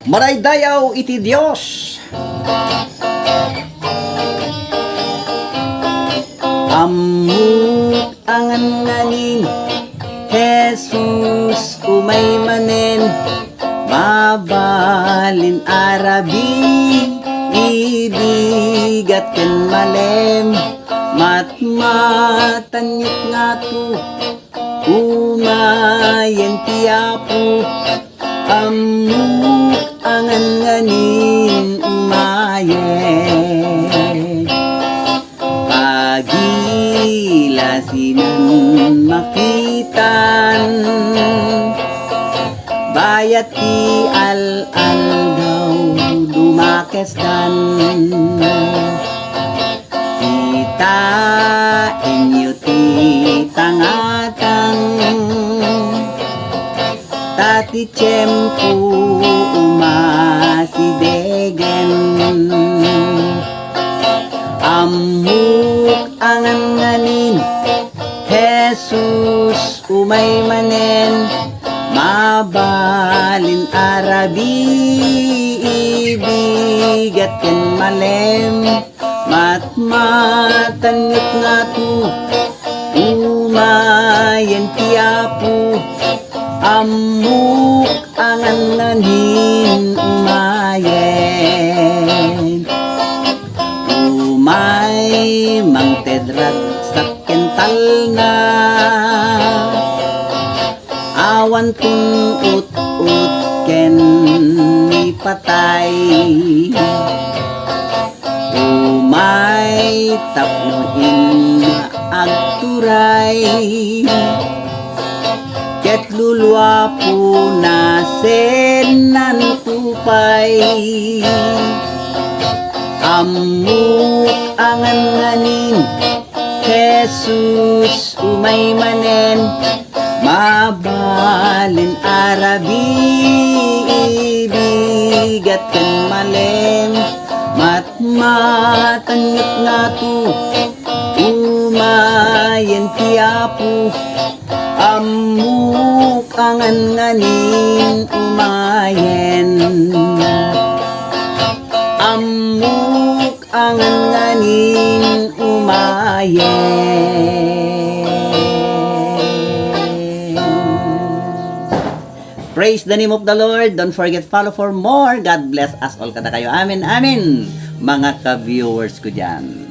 Maraydayaw iti Diyos. Amuk angan nganin Jesus umay manen mabalin arabi ibigat ken malem matmatanyot nga tu umayen tiapu amuk angan nganin umayen pagilasinan makitan bayat ti al-al daw dumakesdan kita inyo ti tangatang tati tiyempo umasidegen amuk angan nganin Jesus umay manen mabalin arabi ibigat ken malem matmatanyot nga tu umayen tiapu amuk angan nganin umayen umay mangtedrag sakental na awan tun ut-ut ken ipatay umay tapnoin agturay ket lulwa po na senan tupay amuk angan nganin Jesus umay manen mabalin arabi ibigat ken malem matmatanyot nga tu umayen tiapu amuk angan nganin umayen amuk angan nganin umayen. Praise the name of the Lord. Don't forget follow for more. God bless us all kada kayo. Amen, amen. Mga ka-viewers ko dyan.